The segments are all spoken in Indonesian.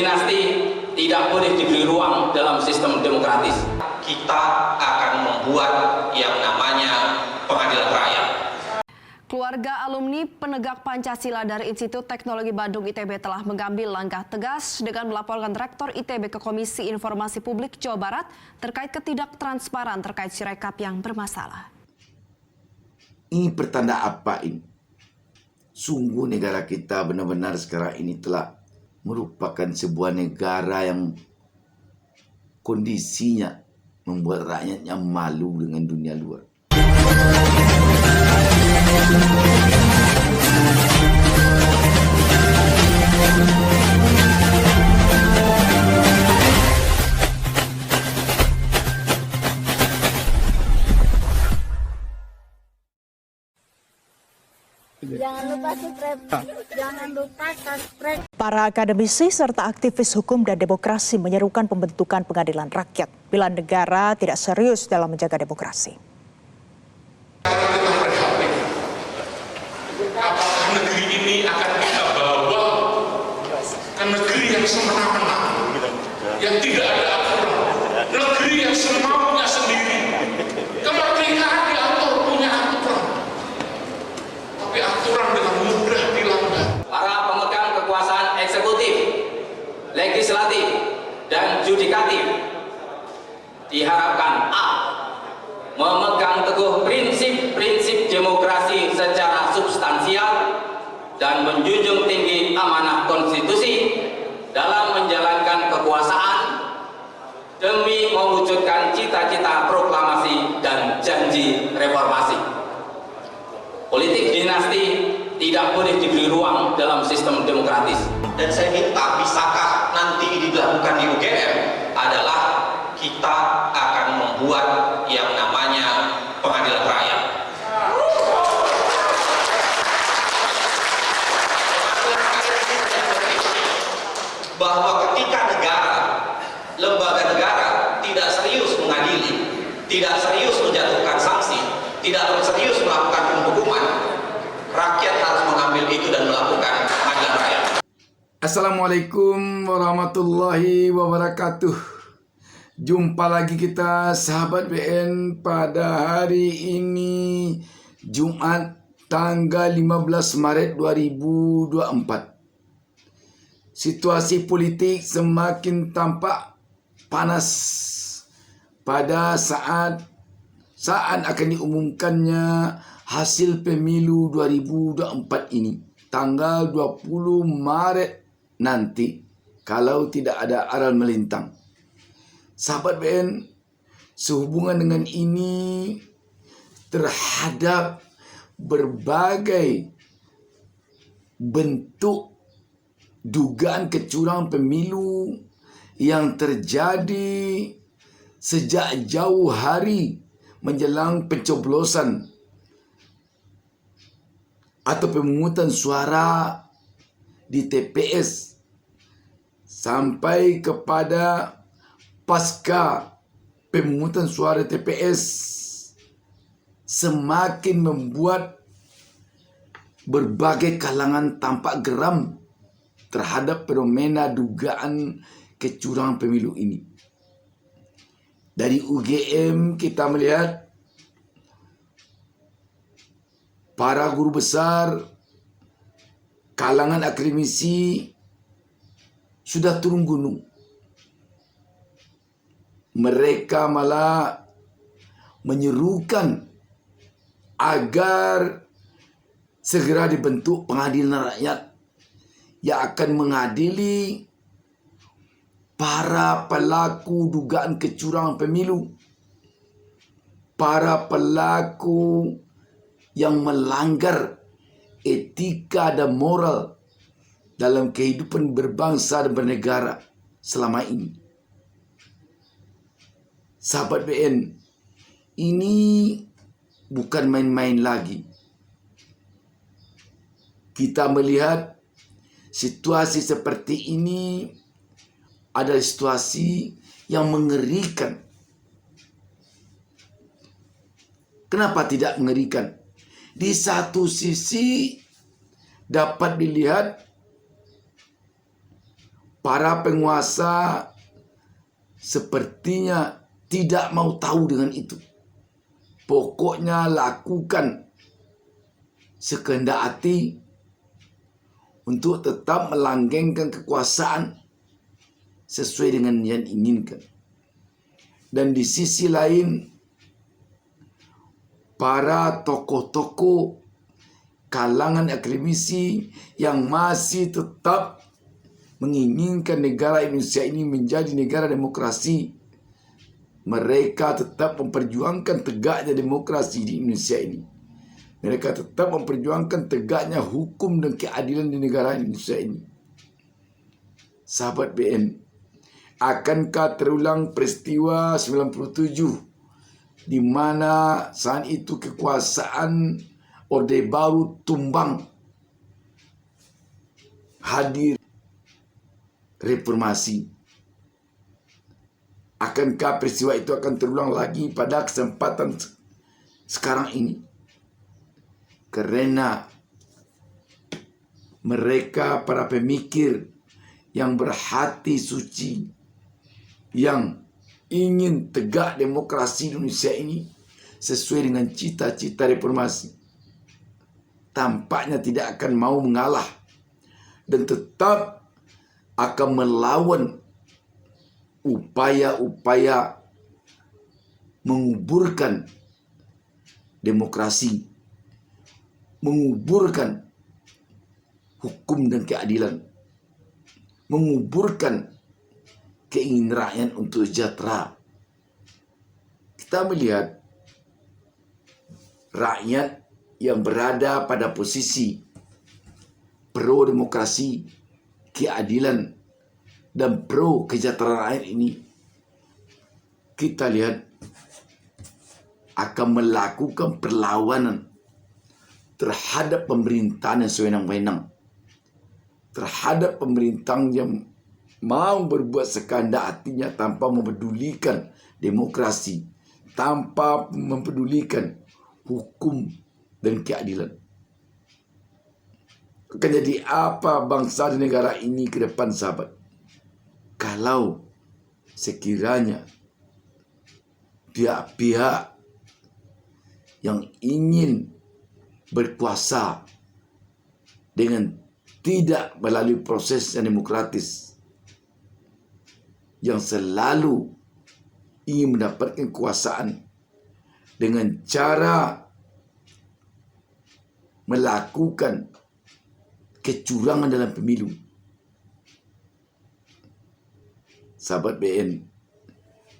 dinasti tidak boleh diberi ruang dalam sistem demokratis. Kita akan membuat yang namanya pengadilan rakyat. Keluarga alumni penegak Pancasila dari Institut Teknologi Bandung ITB telah mengambil langkah tegas dengan melaporkan Rektor ITB ke Komisi Informasi Publik Jawa Barat terkait ketidaktransparan terkait Sirekap yang bermasalah. Ini pertanda apa ini? Sungguh negara kita benar-benar sekarang ini telah merupakan sebuah negara yang kondisinya membuat rakyatnya malu dengan dunia luar. Jangan lupa subscribe. Jangan lupa subscribe. Para akademisi serta aktivis hukum dan demokrasi menyerukan pembentukan pengadilan rakyat bila negara tidak serius dalam menjaga demokrasi. Kita prihatin. Apakah negeri ini akan kita bawa ke negeri yang semena-mena, yang tidak ada aturan, negeri yang semaunya sendiri. Kemerdekaan diatur punya aturan, tapi aturan dengan mudah dilanggar. Para pemegang kekuasaan eksekutif, legislatif, dan yudikatif diharapkan A. Memegang teguh prinsip-prinsip demokrasi secara substansial dan menjunjung tinggi amanah konstitusi dalam menjalankan kekuasaan demi mewujudkan cita-cita proklamasi dan janji reformasi. Politik dinasti tidak boleh diberi ruang dalam sistem demokratis. Dan saya minta, bisakah nanti ini dilakukan di UGM, adalah kita akan membuat yang namanya pengadilan rakyat. Bahwa ketika negara, lembaga negara tidak serius mengadili, tidak serius menjatuhkan sanksi, tidak serius melakukan penghukuman, rakyat harus mengambil itu dan melakukan pengadilan rakyat. Assalamualaikum warahmatullahi wabarakatuh. Jumpa lagi kita sahabat BN pada hari ini Jumat tanggal 15 Maret 2024. Situasi politik semakin tampak panas pada saat akan diumumkannya hasil pemilu 2024 ini tanggal 20 Maret nanti kalau tidak ada aral melintang. Sahabat BN, sehubungan dengan ini terhadap berbagai bentuk dugaan kecurangan pemilu yang terjadi sejak jauh hari menjelang pencoblosan atau pemungutan suara di TPS sampai kepada pasca pemungutan suara TPS semakin membuat berbagai kalangan tampak geram terhadap fenomena dugaan kecurangan pemilu ini. Dari UGM kita melihat para guru besar, kalangan akademisi sudah turun gunung. Mereka malah menyerukan agar segera dibentuk pengadilan rakyat yang akan mengadili para pelaku dugaan kecurangan pemilu, para pelaku yang melanggar etika dan moral dalam kehidupan berbangsa dan bernegara selama ini. Sahabat BN, ini bukan main-main lagi. Kita melihat situasi seperti ini adalah situasi yang mengerikan. Kenapa tidak mengerikan? Di satu sisi dapat dilihat para penguasa sepertinya tidak mau tahu dengan itu. Pokoknya lakukan sekehendak hati untuk tetap melanggengkan kekuasaan sesuai dengan yang diinginkan. Dan di sisi lain, para tokoh-tokoh kalangan akademisi yang masih tetap menginginkan negara Indonesia ini menjadi negara demokrasi, mereka tetap memperjuangkan tegaknya demokrasi di Indonesia ini. Mereka tetap memperjuangkan tegaknya hukum dan keadilan di negara Indonesia ini. Sahabat BN, akankah terulang peristiwa 97 di mana saat itu kekuasaan Orde Baru tumbang, hadir reformasi? Akankah peristiwa itu akan terulang lagi pada kesempatan sekarang ini? Karena mereka para pemikir yang berhati suci, yang ingin tegak demokrasi Indonesia ini sesuai dengan cita-cita reformasi, tampaknya tidak akan mau mengalah dan tetap akan melawan upaya-upaya menguburkan demokrasi, menguburkan hukum dan keadilan, menguburkan keinginan rakyat untuk sejahtera. Kita melihat rakyat yang berada pada posisi pro demokrasi, keadilan, dan pro kesejahteraan rakyat ini, kita lihat akan melakukan perlawanan terhadap pemerintahan yang sewenang-wenang, terhadap pemerintahan yang mau berbuat sekehendak hatinya tanpa mempedulikan demokrasi, tanpa mempedulikan hukum dan keadilan. Akan jadi apa bangsa dan negara ini ke depan, sahabat? Kalau sekiranya pihak-pihak yang ingin berkuasa dengan tidak melalui proses yang demokratis, yang selalu ingin mendapatkan kekuasaan dengan cara melakukan kecurangan dalam pemilu, sahabat BN,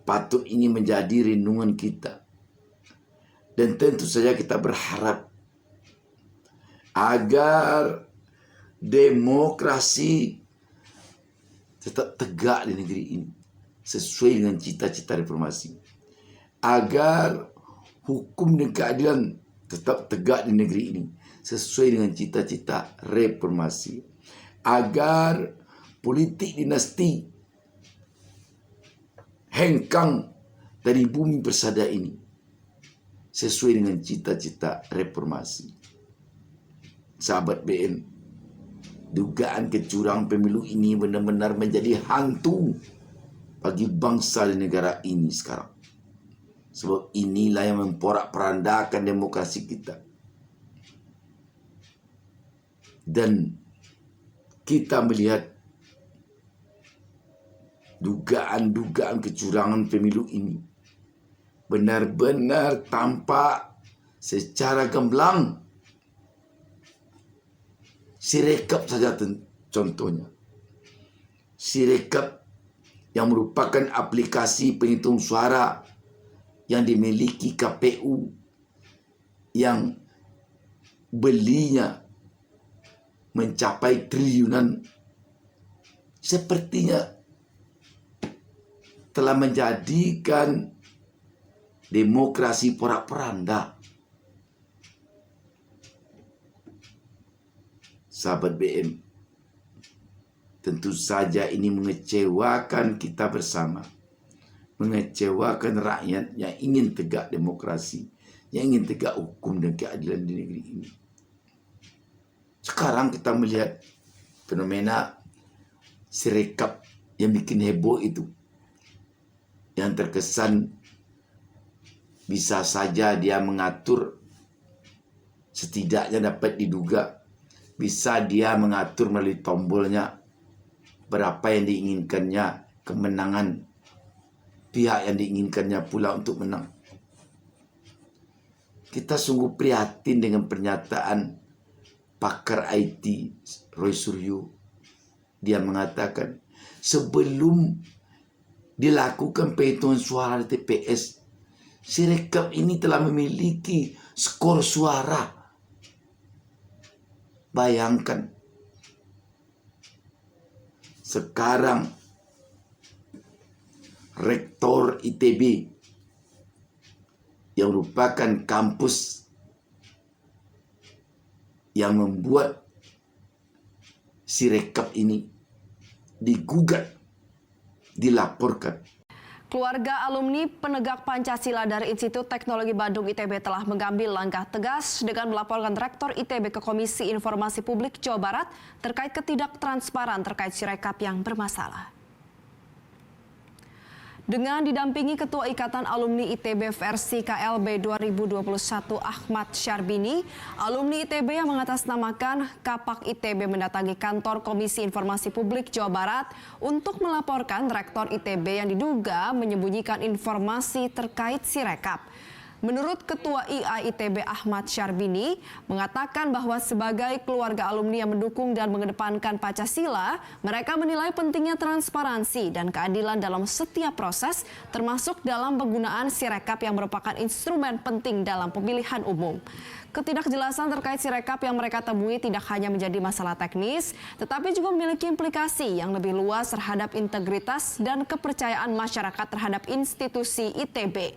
patut ini menjadi renungan kita. Dan tentu saja kita berharap agar demokrasi tetap tegak di negeri ini sesuai dengan cita-cita reformasi, agar hukum dan keadilan tetap tegak di negeri ini sesuai dengan cita-cita reformasi, agar politik dinasti hengkang dari bumi persada ini sesuai dengan cita-cita reformasi. Sahabat BN, dugaan kecurangan pemilu ini benar-benar menjadi hantu bagi bangsa dan negara ini sekarang. Sebab inilah yang memporak-porandakan demokrasi kita. Dan kita melihat dugaan-dugaan kecurangan pemilu ini benar-benar tampak secara gamblang. Sirekap saja contohnya. Sirekap yang merupakan aplikasi penghitung suara yang dimiliki KPU, yang belinya mencapai triliunan, sepertinya telah menjadikan demokrasi porak-poranda. Sahabat BM, tentu saja ini mengecewakan kita bersama, mengecewakan rakyat yang ingin tegak demokrasi, yang ingin tegak hukum dan keadilan di negeri ini. Sekarang kita melihat fenomena Sirekap yang bikin heboh itu, yang terkesan bisa saja dia mengatur, setidaknya dapat diduga, bisa dia mengatur melalui tombolnya berapa yang diinginkannya, kemenangan pihak yang diinginkannya pula untuk menang. Kita sungguh prihatin dengan pernyataan pakar IT Roy Suryo. Dia mengatakan sebelum dilakukan penghitungan suara di TPS, Sirekap ini telah memiliki skor suara. Bayangkan, sekarang Rektor ITB yang merupakan kampus yang membuat Sirekap ini digugat, dilaporkan. Keluarga alumni penegak Pancasila dari Institut Teknologi Bandung ITB telah mengambil langkah tegas dengan melaporkan Rektor ITB ke Komisi Informasi Publik Jawa Barat terkait ketidaktransparan terkait Sirekap yang bermasalah. Dengan didampingi Ketua Ikatan Alumni ITB versi KLB 2021 Ahmad Syarbini, alumni ITB yang mengatasnamakan Kapak ITB mendatangi kantor Komisi Informasi Publik Jawa Barat untuk melaporkan Rektor ITB yang diduga menyembunyikan informasi terkait Sirekap. Menurut Ketua IA ITB Ahmad Syarbini, mengatakan bahwa sebagai keluarga alumni yang mendukung dan mengedepankan Pancasila, mereka menilai pentingnya transparansi dan keadilan dalam setiap proses, termasuk dalam penggunaan Sirekap yang merupakan instrumen penting dalam pemilihan umum. Ketidakjelasan terkait Sirekap yang mereka temui tidak hanya menjadi masalah teknis, tetapi juga memiliki implikasi yang lebih luas terhadap integritas dan kepercayaan masyarakat terhadap institusi ITB.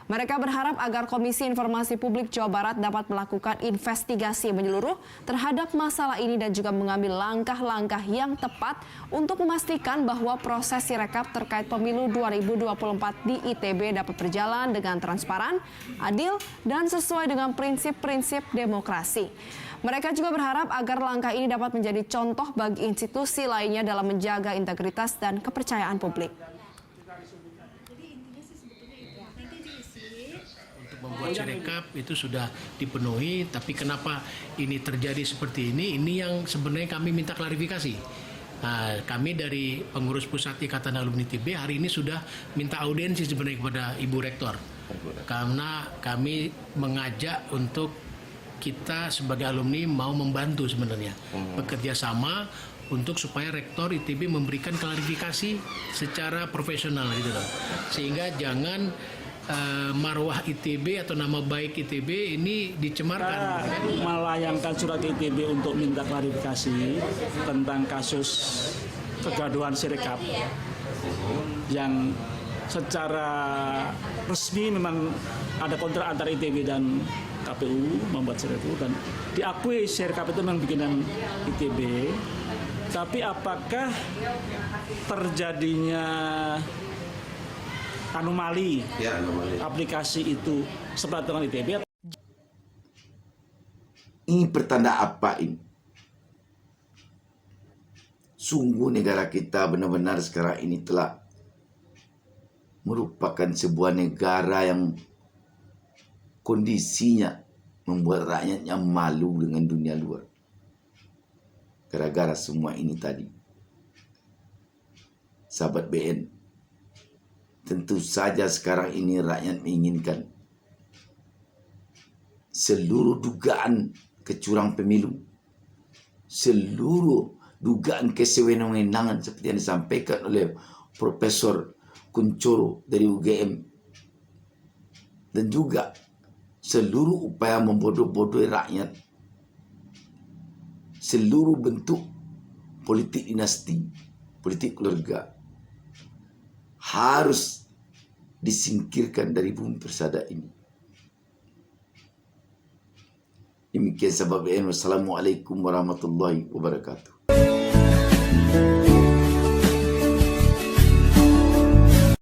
Mereka berharap agar Komisi Informasi Publik Jawa Barat dapat melakukan investigasi menyeluruh terhadap masalah ini dan juga mengambil langkah-langkah yang tepat untuk memastikan bahwa proses Sirekap terkait pemilu 2024 di ITB dapat berjalan dengan transparan, adil, dan sesuai dengan prinsip-prinsip demokrasi. Mereka juga berharap agar langkah ini dapat menjadi contoh bagi institusi lainnya dalam menjaga integritas dan kepercayaan publik. Membuat Sirekap itu sudah dipenuhi, tapi kenapa ini terjadi seperti ini? Ini yang sebenarnya kami minta klarifikasi. Kami dari pengurus pusat Ikatan Alumni ITB hari ini sudah minta audiensi sebenarnya kepada Ibu Rektor, karena kami mengajak untuk kita sebagai alumni mau membantu sebenarnya bekerja sama untuk supaya Rektor ITB memberikan klarifikasi secara profesional gitu loh, sehingga jangan marwah ITB atau nama baik ITB ini dicemarkan. Melayangkan surat ke ITB untuk minta klarifikasi tentang kasus kegaduhan Sirekap yang secara resmi memang ada kontrak antara ITB dan KPU membuat Sirekap dan diakui Sirekap itu memang bikinan ITB. Tapi apakah terjadinya anomali aplikasi itu seperti dengan ITB? Ini pertanda apa ini? Sungguh negara kita benar-benar sekarang ini telah merupakan sebuah negara yang kondisinya membuat rakyatnya malu dengan dunia luar. Gara-gara semua ini tadi. Sahabat BN, tentu saja sekarang ini rakyat menginginkan seluruh dugaan kecurang pemilu, seluruh dugaan kesewenang-wenangan seperti yang disampaikan oleh Profesor Kuncoro dari UGM, dan juga seluruh upaya membodoh-bodohi rakyat, seluruh bentuk politik dinasti, politik keluarga, harus disingkirkan dari bumi persada ini. Demikian sahabat BN. Wassalamualaikum warahmatullahi wabarakatuh.